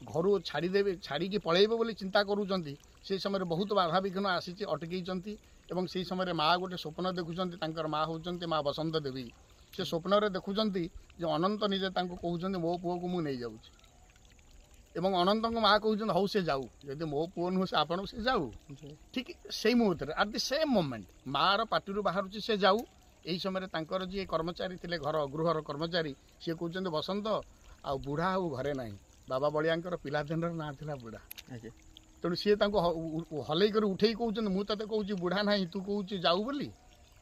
घर छाड़देवे छाड़ी पलैबे बोली चिंता करूँ से समय बहुत बाधा विघ्न आसी अटकई एवं से समय माँ गोटे स्वप्न देखुं माँ होती माँ बसंत देवी से स्वप्न देखुं जो अनंत निजे कहते मो पुओ को मुझे जाऊँ एवं अनंत माँ कहते हौ से जाऊ जदि मो पुओ नुह से आपण से जाऊ ठीक से मुहूर्त एट दि सेम मोमेंट माँ पार्टी बाहर से जाऊ यही समय जी कर्मचारी थे घर गृहर कर्मचारी सी कहते बसंत आ बुढ़ा आउ घरे ना बाबा बलियांकर पिलादिन ना था बुढ़ा तेणु सी हल कर उठे कहते मुझे कहूँ बुढ़ा ना तू कहूँ जाऊ बोली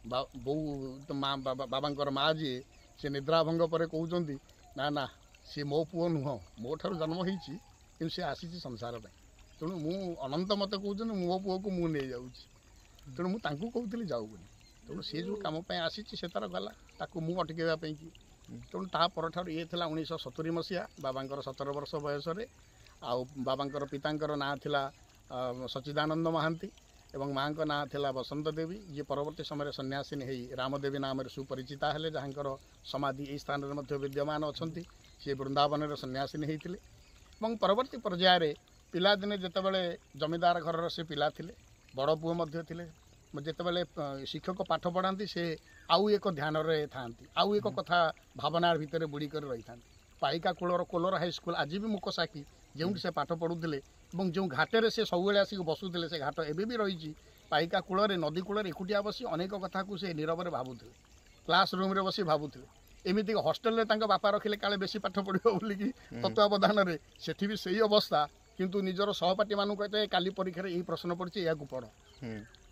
बो माँ बाबा माँ जी से निद्राभंग पर कहते ना ना सी मो पुओ नुह मो ठार जन्म हो सी आसी संसार तेणु मु अनंत मत कहते मो पुओ को मुझे जाऊँ तेणु मुझे कहती जाऊ बोली तेणु सी जो कम आसी से तार गला मु अटकवाई कि तेणु तापर ये 1970 मसीहा बाबांकर 17 वर्ष बयस आउ बाबांकर पितांकर ना थिला सच्चिदानंद महांती एवं माँ का ना थिला बसंत देवी ये परवर्ती समय सन्यासिनी है रामदेवी नाम सुपरिचिता हेले जहाँकर समाधि यही स्थान में विद्यमान अच्छा सी वृंदावन सन्यासिनी होते परवर्ती पर्यायर पिलादिने जितेबाला जमीदार घर से पिला थिले बड़ पुओ थे जितेबाला शिक्षक पाठ पढ़ाती से आउ एक ध्यान था आउ एक कथा भावनार भितर बुड़ी कर रही था पाइका कूलर कोलर हाईस्कल आज भी मुकसाकी जो से पाठ पढ़ुले जो घाटे से सब आसिक बसुले से घाट एवं भी रही पाइका कूलर नदी कूलर एकुटिया बसी अनेक कथा को से नीरव भावुले क्लास रूम रे बसी भावुले एमती हस्टेल बापा रखिले काले बेसी पाठ पढ़ो बोलिकी तत्वावधान में सेठी भी सही अवस्था किंतु निजर सहपाठी मानू कहते काली परीक्षा यही प्रश्न पड़ी या पढ़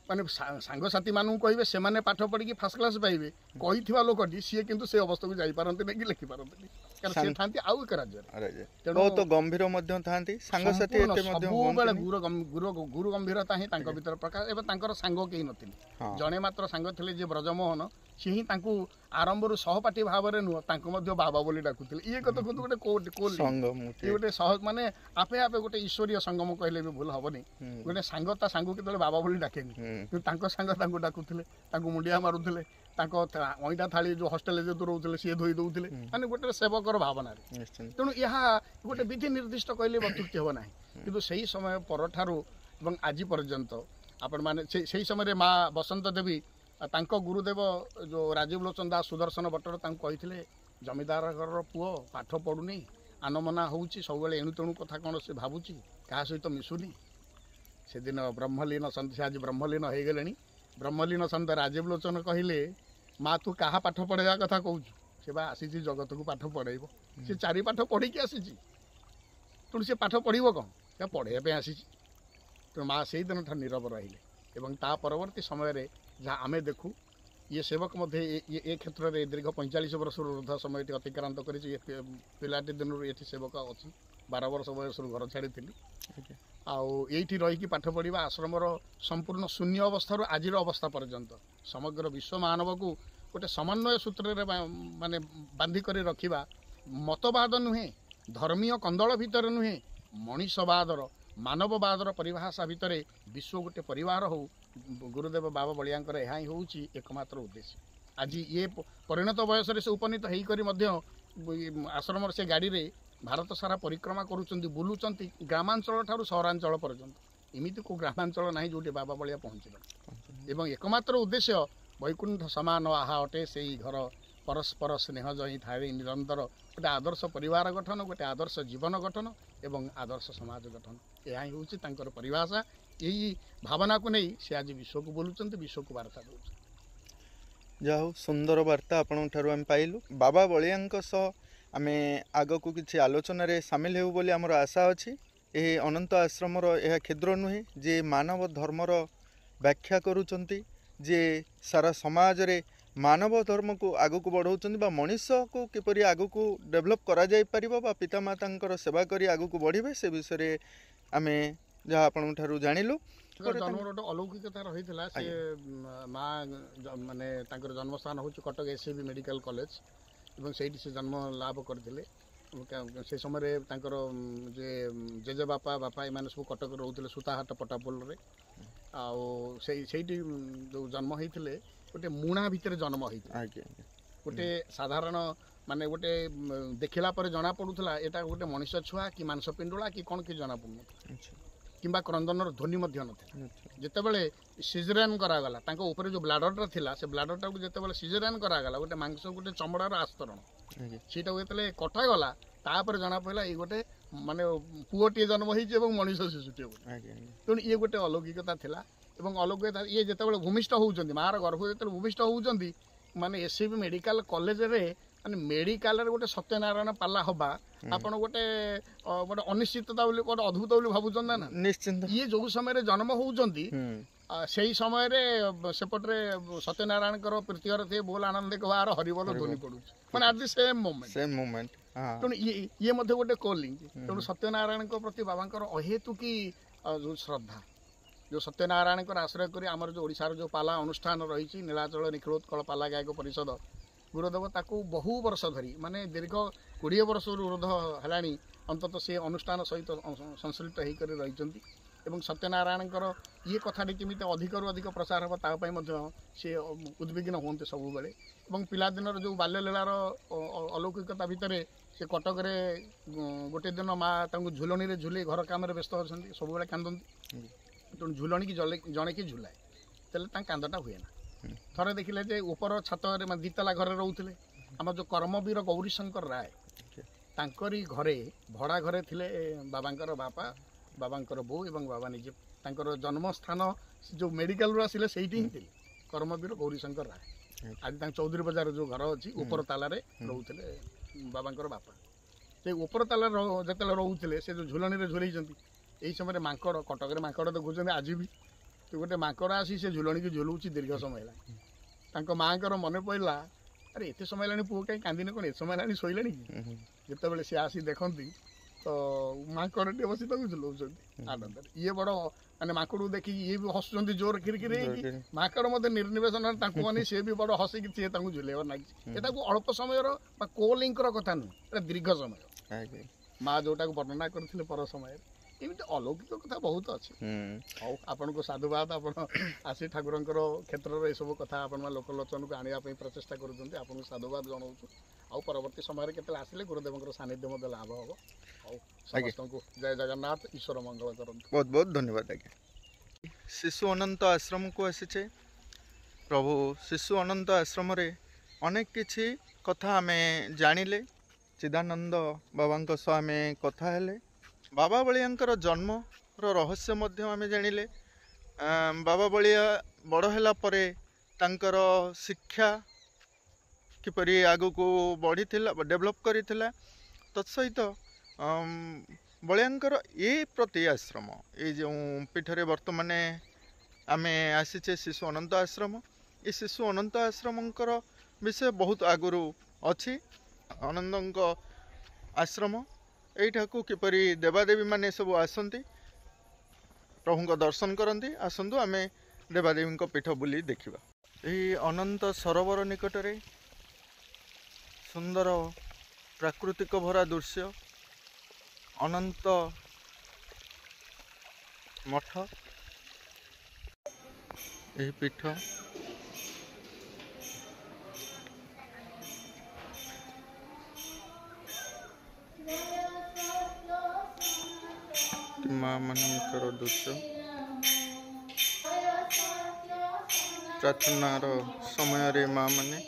माने सांगसाथी मानू कहे से माने पाठ पढ़ी फास्ट क्लास पाइबे कही लोकटी सी किंतु से अवस्था को जापारती कि लिखि पारती कारण से था आउ एक राज्य
बहुत गंभीर सांगसाथी
गुरु गंभीरता ही भीतर प्रकाश एवं सांग कहीं नथिले जड़े मात्र सांग थे जे ब्रजमोहन सी ही आरंभ सहपाठी भाव में नुह बाबा बोली डाकुले ये कत गोटे सहज माने आपे आपे गोटे ईश्वरीय संगम कहले भी भूल हेनी गोटे सांग ता सांग के बाबा बोली डाकेनी सांग डाकुले मुंडिया मारुले अईटा थाली जो हस्टेल जो रोते सी धोई दौले माने गोटे सेवकर भावना तेणु यह गोटे विधि निर्दिष्ट कहले अत्युक्ति हे ना कि सही समय पर आज पर्यंत आपण माने से समय माँ बसंत देवी गुरुदेव जो राजीव लोचन दास सुदर्शन भट्टर कही जमीदार घर पुओ पाठ पढ़ुनी आनमना हो सब एणु तेणु कथा कौन से भावुची क्या सहित मिशुनी से दिन ब्रह्मलीन सन्त से आज ब्रह्मलीन हो गले ब्रह्मलीन सन्त राजीव लोचन कहले माँ तू क्या पाठ पढ़ाया कथा कहूँ से आसी जगत को पाठ पढ़ेब सी चारि पाठ पढ़ी आसी तेणु से पाठ पढ़व कौन क्या पढ़ाई आसी तेणु माँ से दिन ठार नीरव रहिले एवं ता परवर्ती समय जहाँ आमे देखू ये सेवक मध्य ये क्षेत्र में दीर्घ 45 वर्ष ऊर्ध समय अतिक्रांत कर पिलाटी दिन ये सेवक अच्छी 12 वर्ष बयस घर छाड़ी आईटी रही पाठ पढ़ा आश्रमर संपूर्ण शून्य अवस्था आज अवस्था पर्यंत समग्र विश्व मानव को गोटे समन्वय सूत्र माने बांधिक रखा मतवाद नुहे धर्मीय कंदल भितर नुहे मनीषवादर मानववादर परिभाषा भितर विश्व गोटे परिवार हो गुरुदेव बाबा बलियांकर यह ही हूँ एकमात्र उद्देश्य आज ये परिणत बयस से उपनीत होकर आश्रम से गाड़ी रे भारत सारा परिक्रमा करुँच बुलूं ग्रामांचल ठारू सहरांचल पर्यंत एमती को ग्रामांचल ना जो बाबा बलिया पहुँचे एवं एकमात्र उद्देश्य वैकुंठ समान आहा अटे से घर परस्पर स्नेह जही थाए निरंतर गोटे आदर्श परिवार गठन गोटे आदर्श जीवन गठन एवं आदर्श समाज गठन यह हूँ परिभाषा यही भावना को नहीं से आज विश्व को बोलुंट विश्व को वार्ता दौर
जाओ सुंदर वार्ता आपण आम पाइलु बाबा बलियांक आम आग को किसी आलोचन रे सामिल हो बोली आमर आशा अच्छी यह अनंत आश्रमर यह क्षेत्र नुहे जे मानव धर्मर व्याख्या करुचंती जे सारा समाज रे मानव धर्म को आगु को बढ़ाऊँ बा मनीष को किपरि आगु को डेभलप करा जाई परिबो बा पितामातांकर सेवा करी आगु को बढ़िबे से विषय आमे जहाँ आपन ठारू जानिलु
जन्म गोटे अलौकिकता रही से माँ माने जन्मस्थान हूँ कटक एससीबी मेडिकल कॉलेज और से जन्म लाभ करते से समय जे जेजे बापा बापा एम सब कटक रोते सूताहाट पटापोल आईटी जो जन्म होते गोटे मुणा भितर जन्म होता गोटे साधारण माने गोटे देखला पर जना पड़ूला यहाँ गोटे मनीष छुआ कि मांस पिंडुला कि कौन कि जना पड़ू किंबा क्रंदनर ध्वनि जितेबाला सिजरियन करागला ऊपर जो ब्लाडरटा थिला से ब्लाडरटा को जितेबाला सिजरियन करागला गोटे मांस गोटे चमड़ार आस्तरण सीटा जो कटागला तापर जना पड़ा ये गोटे माने पुओटे जन्म हो मनीष शिशुटे तेणु ये गोटे अलौकिकता थिला एवं अलौकिकता ये जितेबाला भूमिष्ठ होउचंदी मार गर्भ जो भूमिष्ठ होउचंदी माने एससीबी मेडिकल कॉलेज रे माने मेडिकल गोटे सत्यनारायण पाला हवा आपण गोटे गोटे अनिश्चितता गोटे अद्भुत बोली भावुन ना
निश्चिंत
ये जो समय जन्म होउचंदी से समय सेपटे सत्यनारायण प्रीतिहर थे बोल आनंद कहार हरिबोल ध्वनि पड़ू मैंने एट द सेम मोमेंट तेणु ये गोटे कॉलिंग तेणु सत्यनारायण प्रति बाबा अहेतुकी जो श्रद्धा जो सत्यनारायण आश्रय कर आमर जो ओडिशार जो पाला अनुष्ठान रही नीलाचल निखिलोत्कल पाला गायक परिषद गुरुदेव ताकू बहु वर्ष धरी माने दीर्घ 20 वर्ष ऊर्ध है अंततः से अनुष्ठान सहित संश्लिष्ट होकर रही एवं सत्यनारायण ये कथाटी केमी अधिक रु अधिक प्रसार हम तापाई सी उद्विग्न होते सब बेले पिलादिन जो बाल्यलीलार अलौकिकता भितर से कटक गोटे दिन माँ झुलणी में झुले घर कम व्यस्त अच्छा सब कांदती तेणु झुलणी की जड़े की झुलाए तेल कांदटा हुए ना थरे देखिले जे ऊपर छत दितला घर रोते आम जो कर्मवीर गौरीशंकर राय तांकरी घरे भड़ा घरे थिले बाबांकर बापा बाबांकर बो एवं बाबा निजे तांकर जन्मस्थान जो मेडिकल आसिले सेठी ही थिले कर्मवीर गौरीशंकर राय आज चौधरी बजार जो घर अच्छी ऊपर तालारे रोते बाबांकर बापा से ऊपर ताला जिते रोते से जो झुलणी में झुलई यही समय मांकड़ कटक मांकड़ देखुं आज भी तो गोटे मांकड़ आसी से झुलणी की झुलाऊँ दीर्घ समय है माँ मन पड़ा अरे एत समय है पुओ कहीं कांदिने कौन एत समय है शोले कि जिते सी आसी देखती तो मांकड़ टे बस झुलाऊँ आनंद ये बड़ माने मांकड़ देखी ये भी हसुँच जोर खिरखिरी मांकड़ मत निर्निवेशन मैंने सी भी बड़ हसिक सी झुलेबार लगी यहाँ अल्प समय कोलिंकर कथा नुह दीर्घ समय माँ जोटा वर्णना करते पर समय एमती अलौकिक कथा बहुत अच्छी हाउ आपन को साधुवाद आप आसी ठाकुर क्षेत्र में सब कथा आप लोकलोचन को आने प्रचेषा कर साधुवाद जनाऊँ आउ परवर्ती समय के आसिले गुरुदेव सानिध्य लाभ हम समस्त को जय जगन्नाथ ईश्वर मंगल कर
बहुत बहुत धन्यवाद आज्ञा शिशु अनंत आश्रम को आसीचे प्रभु शिशु अनंत आश्रम रे अनेक किछि कथा आमे जानिले चिदानंद बाबा सह आमे कथा हेले बाबा बलिया जन्म रहस्य मध्य आमे जानिले बाबा बलिया बड़ होला परे तांकर शिक्षा किपरि आगु को बढ़ी डेभलप करिथिला तत्सहित बलिया ये प्रति आश्रम ये जो पीठरे वर्तमान आमे आसीचे शिशु अनंत आश्रम ये शिशु अनंत आश्रम विषय बहुत आगुरु अच्छी आनंद आश्रम यहीटा को किपरि देवादेवी माने सब आसती प्रभु दर्शन करती आसतु आम देवादेवी पीठ बुली देखा यही अनंत सरोवर निकटरे सुंदर प्राकृतिक भरा दृश्य अनंत मठ यही पीठ माँ मानकर दृश्य प्रार्थनार समय रे माँ माने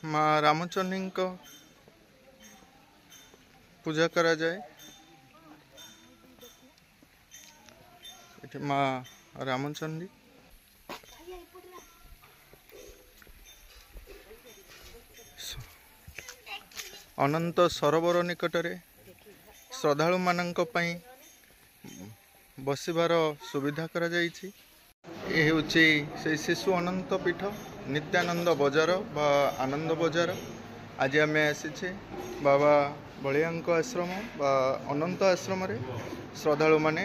माँ रामचंद्री पूजा करा जाए। एठी माँ रामचंडी अनंत सरोवर निकटरे श्रद्धालु मानक पई बसिबार सुविधा करा जाइछि। ए हेउछि से शिशु अनंत पीठ नित्यानंद बजार बा आनंद बजार। आज आम आसीछे बाबा बलियांक आश्रम बा अनंत आश्रम रे श्रद्धालु माने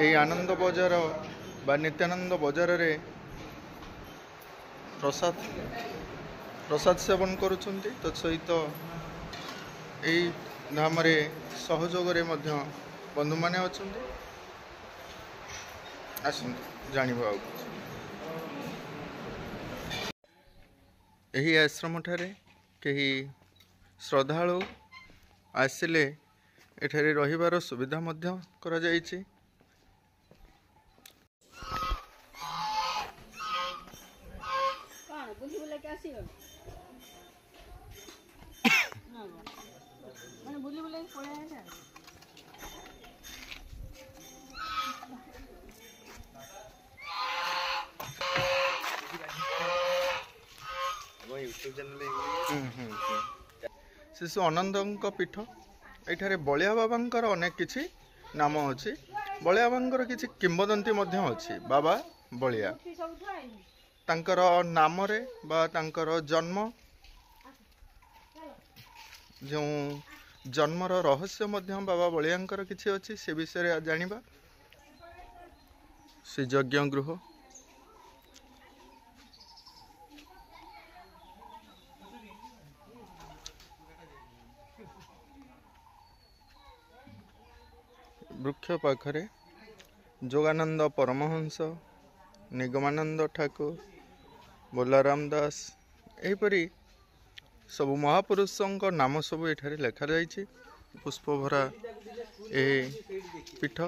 एई आनंद बजार बा नित्यानंद बजार रे प्रसाद सेवन करुछन्ति। तो सहित एई धाम रे सहयोग रे मध्य बंधु माने अछन्ति। आसन्तु जानिबा एही आश्रम ठारे कहीं श्रद्धालु आसिले एठारे रहिबार सुविधा मध्य करा जाइछि। शिशु अनंत पीठ एठारे बलिया बाबांकर अनेक किछि नाम अछि। बलिया बाबांकर किछि किंवदंती मध्य अछि। बाबा बलिया तांकर नाम रे बा तांकर जन्म जो जन्मर रहस्य मध्य बाबा बलियांकर किछि अछि से विषय जानिबा। श्री यज्ञ गृह वृक्ष पाखरे जोगानंद परमहंस निगमानंद ठाकुर बोलाराम दास एहीपरि सबु महापुरुषों नाम सबु एठारे लेखा जाइछि। पुष्प भरा ए पीठ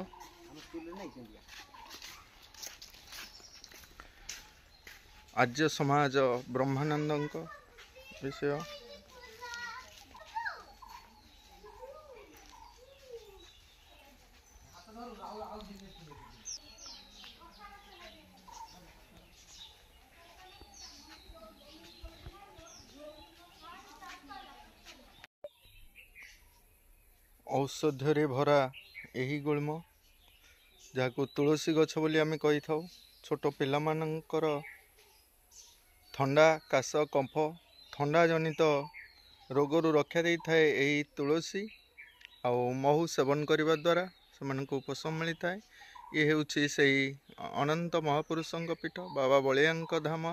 आर्य समाज ब्रह्मानंद विषय औषधरे भरा यही गुल्म जहाँ तुलसी गछ बोली आम कही था। छोट पिला मानकर थंडा काश कफ थंडा जनित रोगरू रक्षा दे थाए यही तुलसी आउ महू सेवन करने द्वारा से उपशम मिलता है। ये होछि सेही अनंत महापुरुषों पीठ बाबा बलियांक धाम।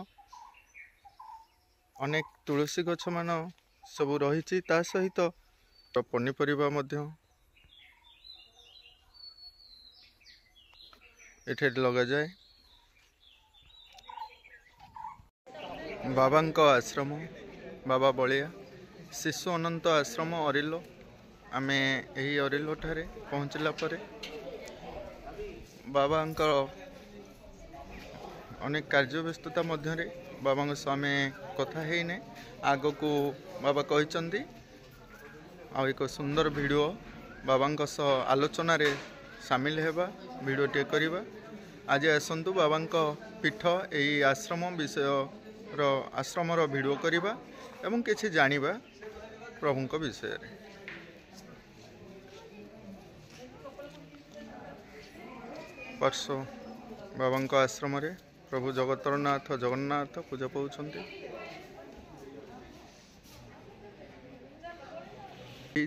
अनेक तुलसी गछ मान सब रही ता सहित पनीपरिबा मध्य एठे लगा जाए। बाबांक आश्रम बाबा बलिया शिशु अनंत आश्रम अरिलो। आमे यही अरिलो ठारे पहुँचला परे बाबांक अनेक कार्य व्यस्तता मध्य बाबा सामे कथा हेने आग को बाबा कहते आ एक सुंदर वीडियो बाबांक सह आलोचना रे सामिल हेबा वीडियो टे करबा। आज आसंतु बाबांक पीठ एई आश्रम विषय आश्रम वीडियो करबा एवं किछि जानिबा प्रभुंक विषय रे। पार्श्व बाबांक आश्रम रे प्रभु जगतरनाथ जगन्नाथ पूजा पाउछन्ति।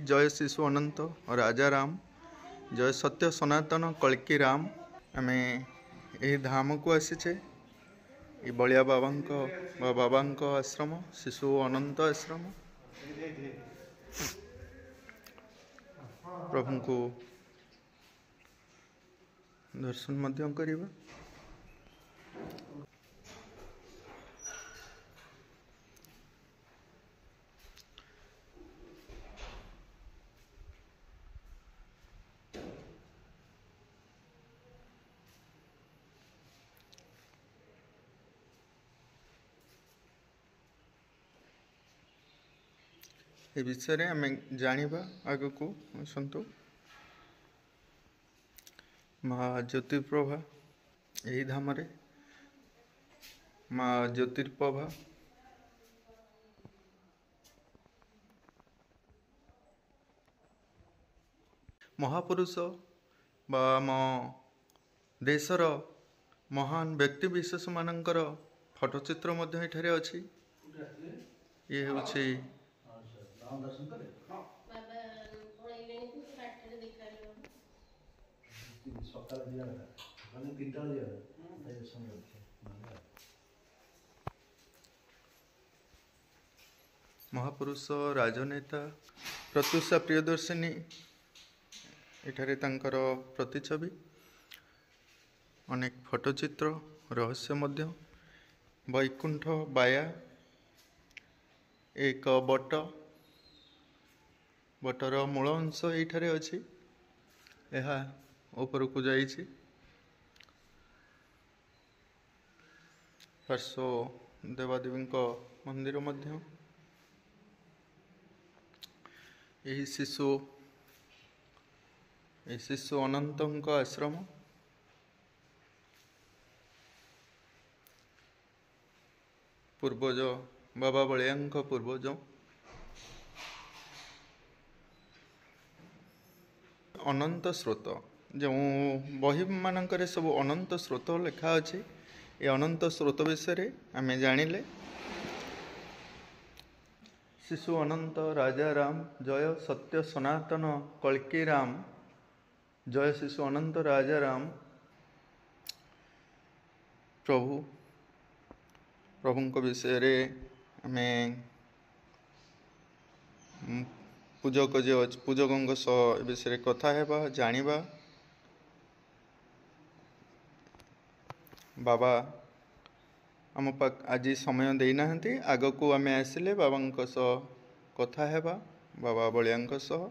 जय शिशु अनंत राजा राम जय सत्य सनातन कल्की राम। आमे यही धाम को आसीचे ये बलिया बाबांक आश्रम शिशु अनंत आश्रम। प्रभु को दर्शन मध्य करिबा। ए विषय रे आमे जानिबा आगु को आसंतु। माँ ज्योतिर्प्रभा यही धाम रे माँ ज्योतिर्प्रभा महापुरुष बा आम देशर महान व्यक्ति विशेष मानकर फोटोचित्र मध्य एठारे अछि। ये होछि महापुरुष राजनेता प्रत्युषा प्रियदर्शिनी एठारे तांकर प्रतिछवि अनेक फोटोचित्र रहस्य मध्य वैकुंठ बाया एक बटर मूल अंश एठारे अछि। एहा ऊपर को जाइछि पार्श्व देवादेवी मंदिर मध्य यही शिशु अनंत आश्रम पूर्वज बाबा बलिया पूर्वज अनंत स्रोत जो बही मानक सब अनंत स्रोत लिखा अच्छे ये अनंत स्रोत विषय आम जानिले शिशु अनंत राजा राम जय सत्य सनातन कल्की राम जय शिशु अनंत राजा राम प्रभु विषय रे आमे पूजक जे पूजकों सह विषय कथा हेबा जानिबा। बाबा आम पाक आज समय देना आग को आम आसिले बाबा सह कथा हेबा बाबा बलिया सह।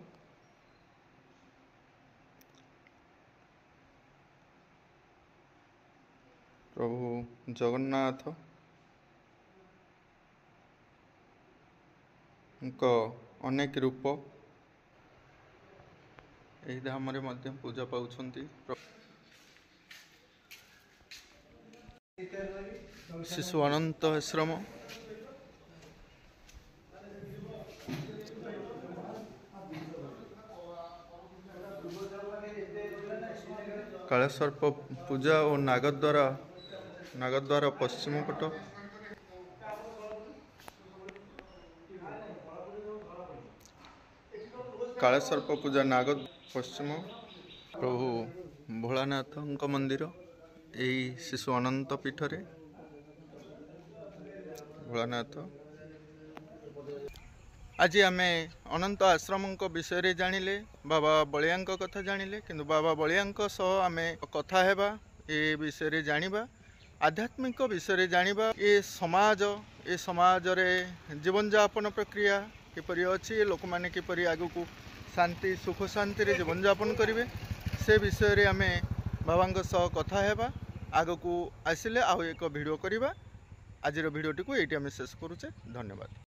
प्रभु जगन्नाथ अनेक रूप यही धाम रे मध्य पूजा पाउछंती। शिशु अनंत आश्रम कालसर्प पूजा और नागद्वारा पश्चिम पट कालसर्प पूजा नाग पश्चिम प्रभु भोलानाथ मंदिर यही शिशु अनंत पीठरे भोलानाथ। आज आम अनंत आश्रम विषय रे जानिले बाबा बलिया कथा जानिले किंतु बाबा बलिया सह आम कथा हेबा ये विषय रे जानिबा आध्यात्मिक विषय रे जानिबा ये समाज रे जीवन यापन प्रक्रिया किपरि अछि लोक माने किपरि आगु को शांति सुख शांति रे जीवन यापन करिवे से विषय रे आमे बाबा सह कथा हेबा आग को आसिले आउ एक वीडियो करिबा। आज वीडियोटी को एटी आमे शेष करूचे। धन्यवाद।